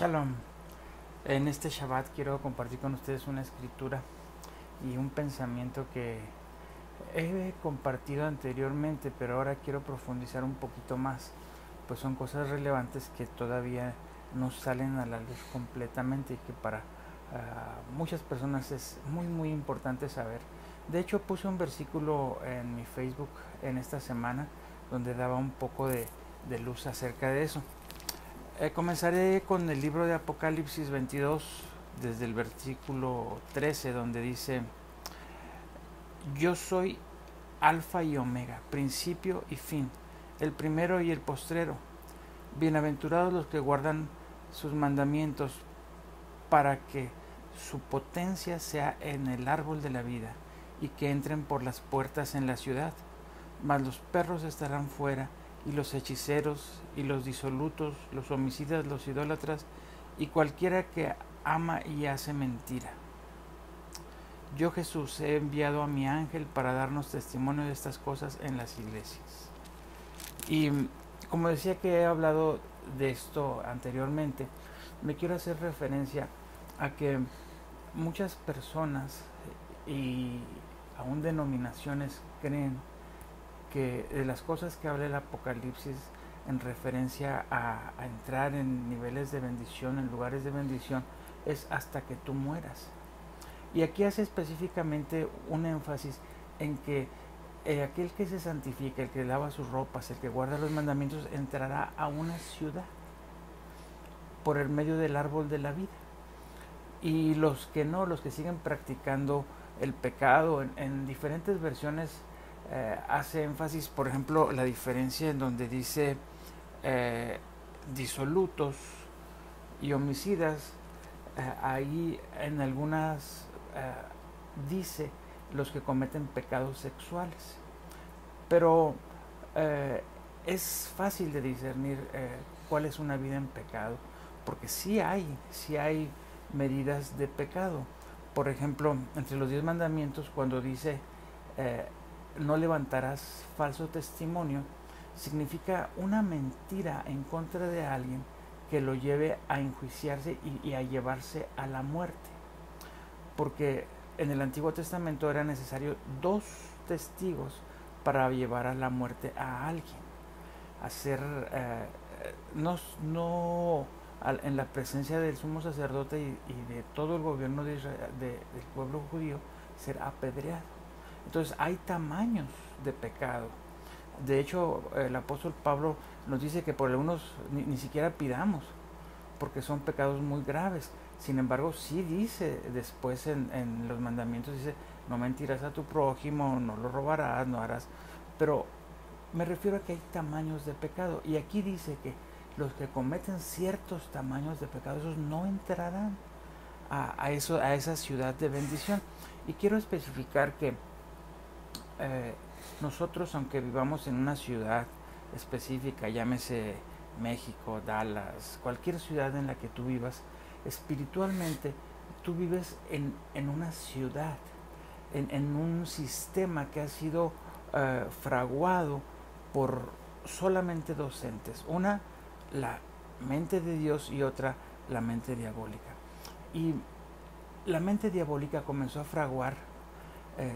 Shalom. En este Shabbat quiero compartir con ustedes una escritura y un pensamiento que he compartido anteriormente, pero ahora quiero profundizar un poquito más, pues son cosas relevantes que todavía no salen a la luz completamente y que para muchas personas es muy importante saber. De hecho, puse un versículo en mi Facebook en esta semana donde daba un poco de luz acerca de eso. Comenzaré con el libro de Apocalipsis 22, desde el versículo 13, donde dice: Yo soy Alfa y Omega, principio y fin, el primero y el postrero. Bienaventurados los que guardan sus mandamientos, para que su potencia sea en el árbol de la vida, y que entren por las puertas en la ciudad. Mas los perros estarán fuera, y los hechiceros, y los disolutos, los homicidas, los idólatras, y cualquiera que ama y hace mentira. Yo, Jesús, he enviado a mi ángel para darnos testimonio de estas cosas en las iglesias. Y como decía que he hablado de esto anteriormente, me quiero hacer referencia a que muchas personas y aún denominaciones creen que de las cosas que habla el Apocalipsis en referencia a entrar en niveles de bendición, en lugares de bendición, es hasta que tú mueras. Y aquí hace específicamente un énfasis en que aquel que se santifica, el que lava sus ropas, el que guarda los mandamientos, entrará a una ciudad por el medio del árbol de la vida. Y los que no, los que siguen practicando el pecado, en diferentes versiones hace énfasis, por ejemplo, la diferencia en donde dice disolutos y homicidas. Ahí en algunas dice los que cometen pecados sexuales, pero es fácil de discernir cuál es una vida en pecado, porque sí hay medidas de pecado. Por ejemplo, entre los 10 mandamientos, cuando dice no levantarás falso testimonio, significa una mentira en contra de alguien que lo lleve a enjuiciarse y a llevarse a la muerte. Porque en el Antiguo Testamento era necesario 2 testigos para llevar a la muerte a alguien. Hacer en la presencia del sumo sacerdote y de todo el gobierno de Israel, del pueblo judío, ser apedreado. Entonces hay tamaños de pecado. De hecho, el apóstol Pablo nos dice que por algunos ni siquiera pidamos, porque son pecados muy graves. Sin embargo, sí dice después en los mandamientos, dice: no mentirás a tu prójimo, no lo robarás, no harás. Pero me refiero a que hay tamaños de pecado. Y aquí dice que los que cometen ciertos tamaños de pecado, esos no entrarán a esa ciudad de bendición. Y quiero especificar que nosotros, aunque vivamos en una ciudad específica, llámese México, Dallas, cualquier ciudad en la que tú vivas, espiritualmente tú vives en una ciudad, en un sistema que ha sido fraguado por solamente 2 entes: una, la mente de Dios, y otra, la mente diabólica. Y la mente diabólica comenzó a fraguar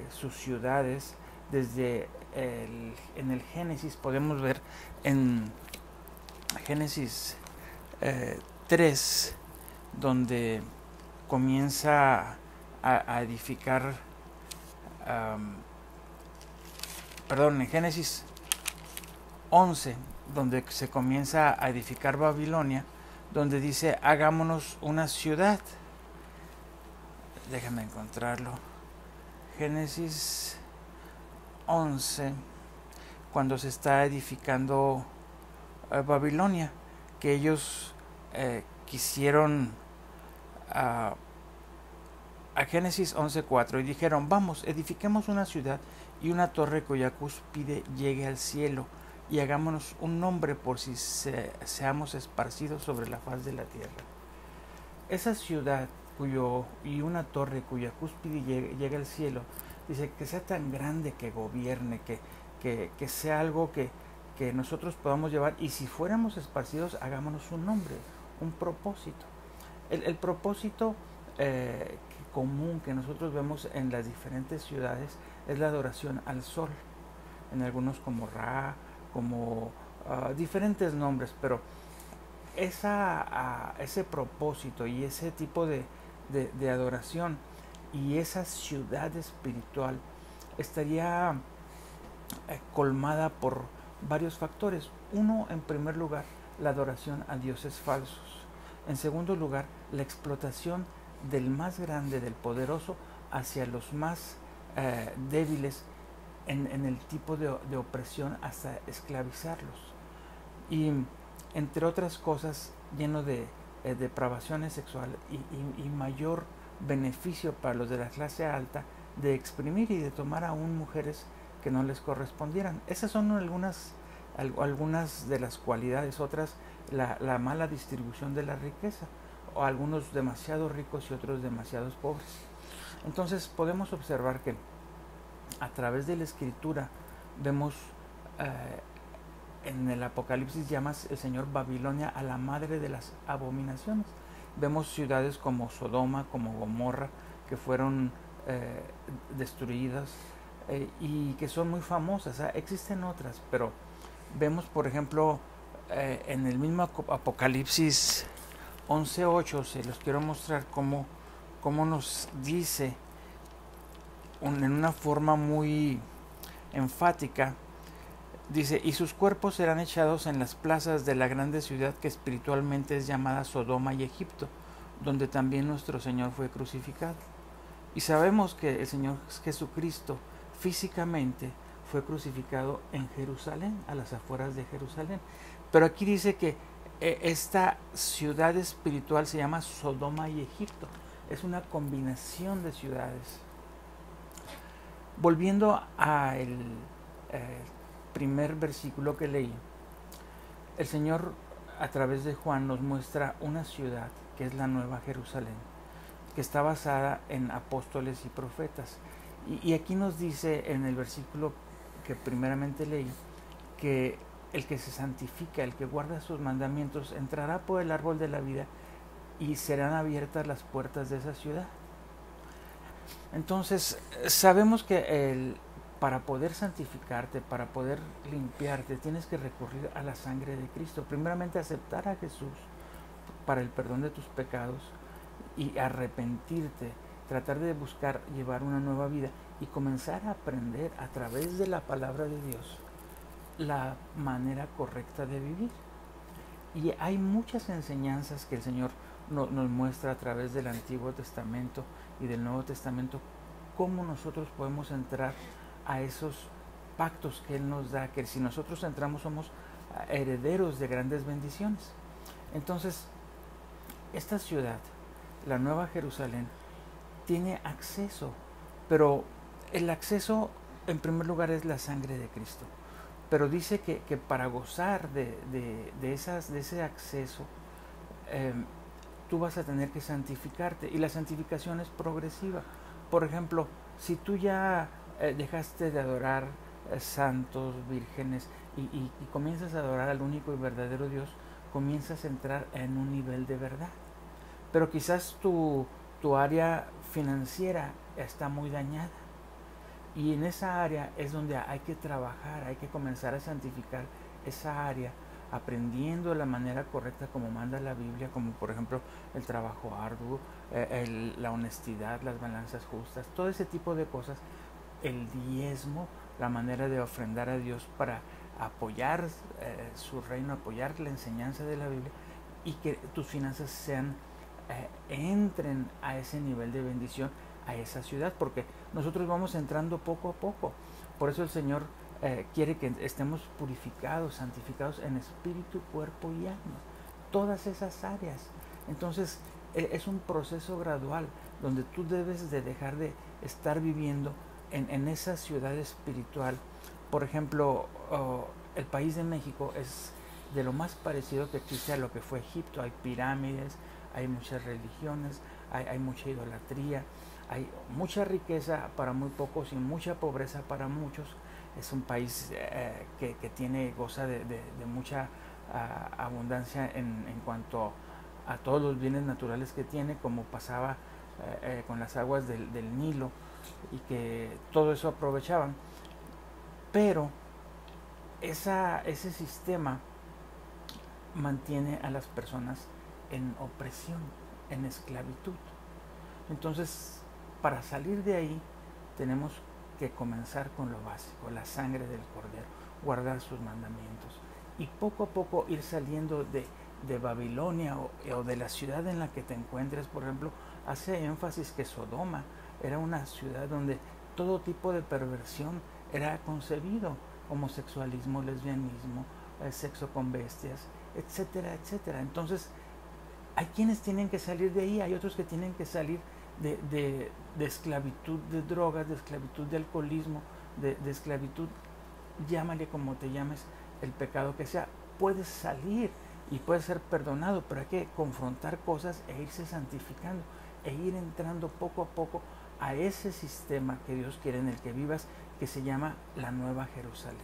sus ciudades desde en el Génesis. Podemos ver en Génesis 3, donde comienza a edificar, en Génesis 11, donde se comienza a edificar Babilonia, donde dice: hagámonos una ciudad. Déjame encontrarlo. Génesis 11, cuando se está edificando Babilonia, que ellos quisieron a Génesis 11:4, y dijeron: vamos, edifiquemos una ciudad y una torre cuya cúspide llegue al cielo, y hagámonos un nombre por si seamos esparcidos sobre la faz de la tierra. Esa ciudad y una torre cuya cúspide llegue al cielo, dice que sea tan grande que gobierne, que sea algo que nosotros podamos llevar, y si fuéramos esparcidos, hagámonos un nombre, un propósito. El propósito común que nosotros vemos en las diferentes ciudades es la adoración al sol, en algunos como Ra, como diferentes nombres, pero ese propósito y ese tipo de adoración y esa ciudad espiritual estaría colmada por varios factores. Uno, en primer lugar, la adoración a dioses falsos. En segundo lugar, la explotación del más grande, del poderoso, hacia los más débiles en el tipo de opresión hasta esclavizarlos. Y entre otras cosas, lleno de depravaciones sexuales y mayor beneficio para los de la clase alta de exprimir y de tomar aún mujeres que no les correspondieran. Esas son algunas de las cualidades. Otras, la mala distribución de la riqueza, o algunos demasiado ricos y otros demasiado pobres. Entonces podemos observar que a través de la escritura vemos en el Apocalipsis llama el Señor Babilonia a la madre de las abominaciones. Vemos ciudades como Sodoma, como Gomorra, que fueron destruidas y que son muy famosas. Existen otras, pero vemos, por ejemplo, en el mismo Apocalipsis 11:8, se los quiero mostrar cómo nos dice en una forma muy enfática. Dice, y sus cuerpos serán echados en las plazas de la grande ciudad que espiritualmente es llamada Sodoma y Egipto, donde también nuestro Señor fue crucificado. Y sabemos que el Señor Jesucristo físicamente fue crucificado en Jerusalén, a las afueras de Jerusalén. Pero aquí dice que esta ciudad espiritual se llama Sodoma y Egipto. Es una combinación de ciudades. Volviendo al primer versículo que leí, el Señor a través de Juan nos muestra una ciudad que es la Nueva Jerusalén, que está basada en apóstoles y profetas. Y aquí nos dice en el versículo que primeramente leí, que el que se santifica, el que guarda sus mandamientos, entrará por el árbol de la vida y serán abiertas las puertas de esa ciudad. Entonces, sabemos que para poder santificarte, para poder limpiarte, tienes que recurrir a la sangre de Cristo. Primeramente, aceptar a Jesús para el perdón de tus pecados y arrepentirte, tratar de buscar llevar una nueva vida y comenzar a aprender a través de la palabra de Dios la manera correcta de vivir. Y hay muchas enseñanzas que el Señor nos muestra a través del Antiguo Testamento y del Nuevo Testamento, cómo nosotros podemos entrar a esos pactos que Él nos da, que si nosotros entramos somos herederos de grandes bendiciones. Entonces, esta ciudad, la Nueva Jerusalén, tiene acceso, pero el acceso en primer lugar es la sangre de Cristo. Pero dice que para gozar de ese acceso, tú vas a tener que santificarte, y la santificación es progresiva. Por ejemplo, si tú ya dejaste de adorar santos, vírgenes, y comienzas a adorar al único y verdadero Dios, comienzas a entrar en un nivel de verdad. Pero quizás tu área financiera está muy dañada, y en esa área es donde hay que trabajar, hay que comenzar a santificar esa área, aprendiendo de la manera correcta como manda la Biblia, como por ejemplo el trabajo arduo, la honestidad, las balanzas justas, todo ese tipo de cosas, el diezmo, la manera de ofrendar a Dios para apoyar su reino, apoyar la enseñanza de la Biblia, y que tus finanzas entren a ese nivel de bendición, a esa ciudad, porque nosotros vamos entrando poco a poco. Por eso el Señor quiere que estemos purificados, santificados en espíritu, cuerpo y alma, todas esas áreas. Entonces es un proceso gradual donde tú debes de dejar de estar viviendo en esa ciudad espiritual. Por ejemplo, el país de México es de lo más parecido que existe a lo que fue Egipto. Hay pirámides, hay muchas religiones, hay mucha idolatría, hay mucha riqueza para muy pocos y mucha pobreza para muchos. Es un país que goza de mucha abundancia en cuanto a todos los bienes naturales que tiene, como pasaba con las aguas del Nilo, y que todo eso aprovechaban. Pero ese sistema mantiene a las personas en opresión, en esclavitud. Entonces, para salir de ahí, tenemos que comenzar con lo básico, la sangre del Cordero, guardar sus mandamientos y poco a poco ir saliendo de Babilonia o de la ciudad en la que te encuentres. Por ejemplo, hace énfasis que Sodoma era una ciudad donde todo tipo de perversión era concebido: homosexualismo, lesbianismo, sexo con bestias, etcétera, etcétera. Entonces, hay quienes tienen que salir de ahí, hay otros que tienen que salir de esclavitud de drogas, de esclavitud de alcoholismo, de esclavitud, llámale como te llames, el pecado que sea. Puedes salir y puedes ser perdonado, pero hay que confrontar cosas e irse santificando e ir entrando poco a poco a ese sistema que Dios quiere en el que vivas, que se llama la Nueva Jerusalén,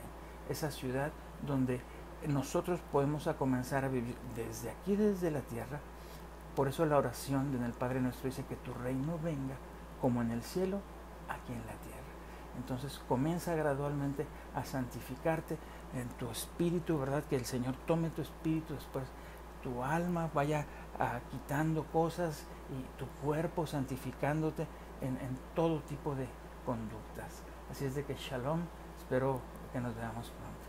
esa ciudad donde nosotros podemos comenzar a vivir desde aquí, desde la tierra. Por eso la oración en el Padre Nuestro dice que tu reino venga como en el cielo, aquí en la tierra. Entonces comienza gradualmente a santificarte en tu espíritu, ¿verdad? Que el Señor tome tu espíritu, después tu alma vaya quitando cosas, y tu cuerpo santificándote en todo tipo de conductas. Así es de que shalom, espero que nos veamos pronto.